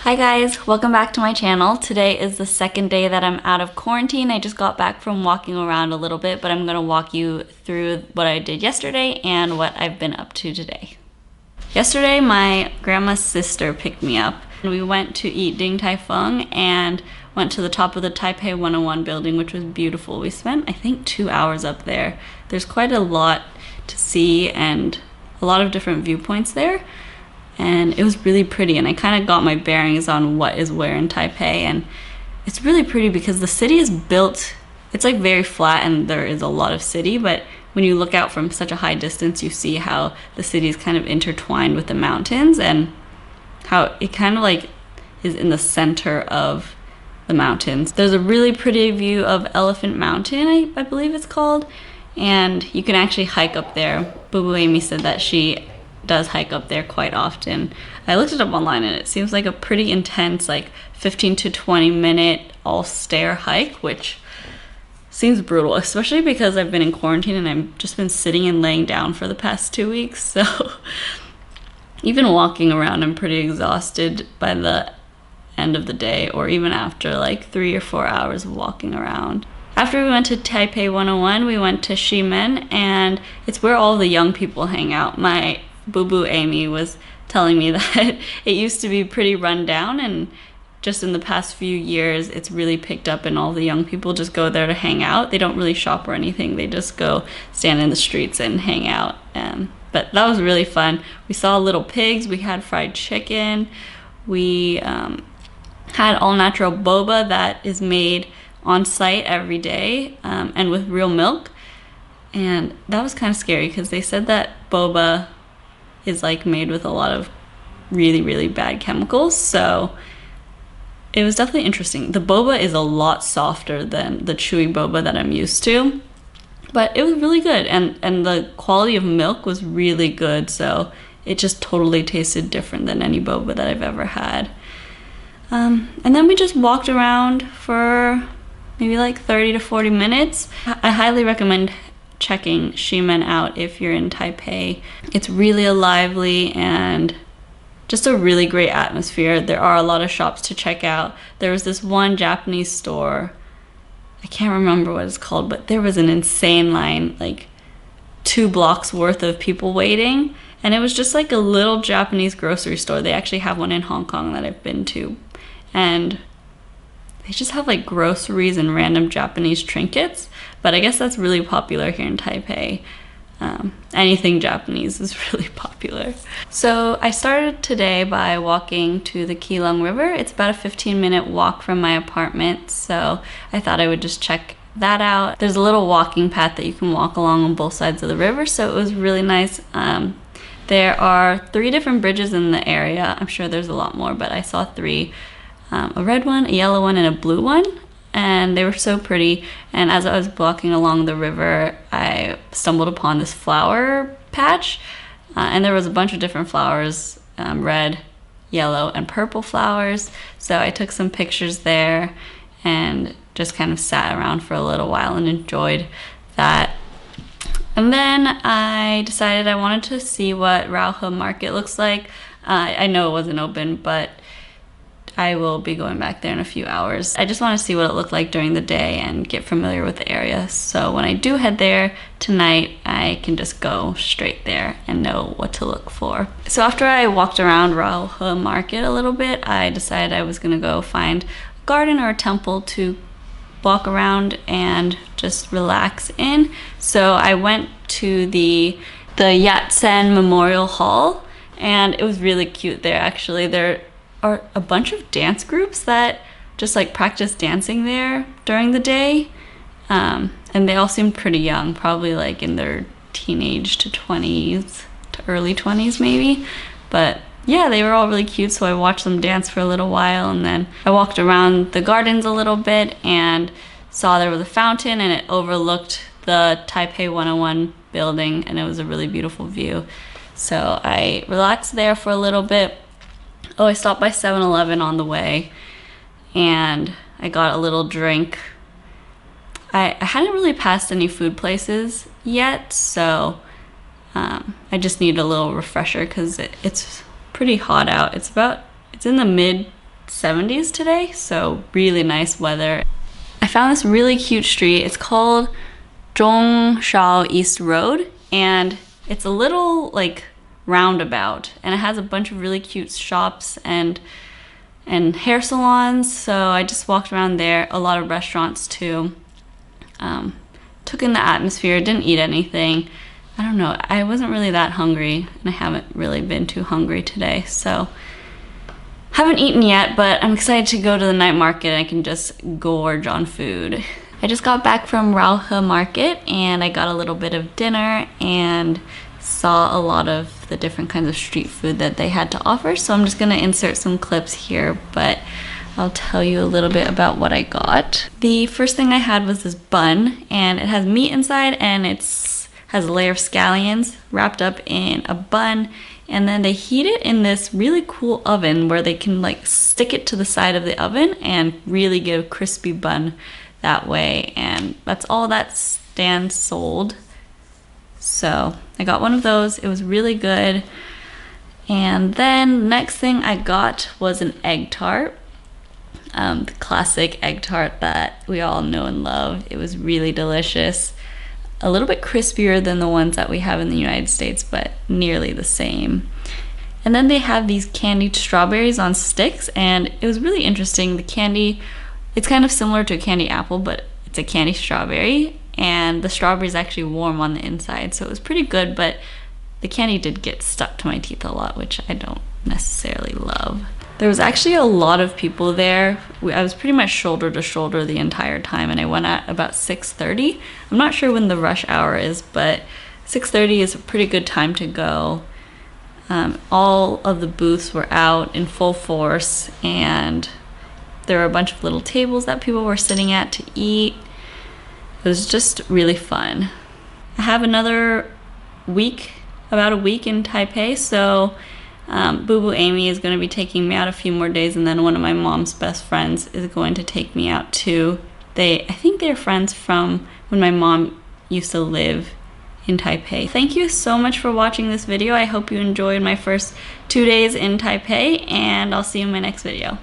Hi guys, welcome back to my channel. Today is the second day that I'm out of quarantine. I just got back from walking around a little bit, but I'm gonna walk you through what I did yesterday and what I've been up to today. Yesterday, my grandma's sister picked me up and we went to eat Ding Tai Fung and went to the top of the Taipei 101 building, which was beautiful. We spent, I think, 2 hours up there. There's quite a lot to see and a lot of different viewpoints there. And it was really pretty, and I kind of got my bearings on what is where in Taipei, and it's really pretty because the city is built, it's like very flat and there is a lot of city, but when you look out from such a high distance you see how the city is kind of intertwined with the mountains and how it kind of like is in the center of the mountains. There's a really pretty view of Elephant Mountain, I believe it's called, and you can actually hike up there. Boo Boo Amy said that she does hike up there quite often. I looked it up online and it seems like a pretty intense, like 15 to 20 minute all stair hike, which seems brutal, especially because I've been in quarantine and I've just been sitting and laying down for the past 2 weeks. So even walking around, I'm pretty exhausted by the end of the day, or even after like 3 or 4 hours of walking around. After we went to Taipei 101, we went to Ximen, and it's where all the young people hang out. My Boo Boo Amy was telling me that it used to be pretty run down, and just in the past few years it's really picked up and all the young people just go there to hang out. They don't really shop or anything, they just go stand in the streets and hang out. But that was really fun. We saw little pigs, we had fried chicken, we had all natural boba that is made on site every day and with real milk, and that was kind of scary because they said that boba is like made with a lot of really bad chemicals, so it was definitely interesting. The boba is a lot softer than the chewy boba that I'm used to, but it was really good, and the quality of milk was really good, so it just totally tasted different than any boba that I've ever had. And then we just walked around for maybe like 30 to 40 minutes. I highly recommend checking Ximen out if you're in Taipei. It's really lively and just a really great atmosphere. There are a lot of shops to check out. There was this one Japanese store, I can't remember what it's called, but there was an insane line, like 2 blocks worth of people waiting, and it was just like a little Japanese grocery store. They actually have one in Hong Kong that I've been to, and they just have like groceries and random Japanese trinkets, but I guess that's really popular here in Taipei. Anything Japanese is really popular. So I started today by walking to the Keelung River. It's about a 15-minute walk from my apartment, so I thought I would just check that out. There's a little walking path that you can walk along on both sides of the river, so it was really nice. There are 3 different bridges in the area. I'm sure there's a lot more, but I saw 3. A red one, a yellow one, and a blue one, and they were so pretty. And as I was walking along the river, I stumbled upon this flower patch, and there was a bunch of different flowers, red, yellow, and purple flowers. So I took some pictures there and just kind of sat around for a little while and enjoyed that. And then I decided I wanted to see what Rauha Market looks like. I know it wasn't open, but I will be going back there in a few hours. I just want to see what it looked like during the day and get familiar with the area. So when I do head there tonight, I can just go straight there and know what to look for. So after I walked around Rauha Market a little bit, I decided I was gonna go find a garden or a temple to walk around and just relax in. So I went to the Yat-sen Memorial Hall, and it was really cute there actually. There are a bunch of dance groups that just like practice dancing there during the day, and they all seemed pretty young, probably like in their teenage to 20s to early 20s maybe, but yeah, they were all really cute. So I watched them dance for a little while, and then I walked around the gardens a little bit and saw there was a fountain, and it overlooked the Taipei 101 building, and it was a really beautiful view. So I relaxed there for a little bit. Oh, I stopped by 7-Eleven on the way and I got a little drink. I hadn't really passed any food places yet, so I just need a little refresher because it's pretty hot out. It's in the mid 70s today, so really nice weather. I found this really cute street. It's called Zhongshao East Road, and it's a little like roundabout, and it has a bunch of really cute shops and hair salons. So I just walked around there. A lot of restaurants too. Took in the atmosphere, didn't eat anything. I don't know, I wasn't really that hungry, and I haven't really been too hungry today, so haven't eaten yet, but I'm excited to go to the night market and I can just gorge on food. I just got back from Rauha Market and I got a little bit of dinner and saw a lot of the different kinds of street food that they had to offer, so I'm just gonna insert some clips here, but I'll tell you a little bit about what I got. The first thing I had was this bun, and it has meat inside, and has a layer of scallions wrapped up in a bun, and then they heat it in this really cool oven where they can like stick it to the side of the oven and really get a crispy bun that way, and that's all that stand sold. So I got one of those. It was really good. And then the next thing I got was an egg tart. The classic egg tart that we all know and love. It was really delicious. A little bit crispier than the ones that we have in the United States, but nearly the same. And then they have these candied strawberries on sticks, and it was really interesting. The candy, it's kind of similar to a candy apple, but it's a candy strawberry, and the strawberry is actually warm on the inside, so it was pretty good, but the candy did get stuck to my teeth a lot, which I don't necessarily love. There was actually a lot of people there. I was pretty much shoulder to shoulder the entire time, and I went at about 6:30. I'm not sure when the rush hour is, but 6:30 is a pretty good time to go. All of the booths were out in full force, and there were a bunch of little tables that people were sitting at to eat. It was just really fun. I have another week, about a week in Taipei, so Boo Boo Amy is going to be taking me out a few more days, and then one of my mom's best friends is going to take me out too. I think they're friends from when my mom used to live in Taipei. Thank you so much for watching this video. I hope you enjoyed my first 2 days in Taipei, and I'll see you in my next video.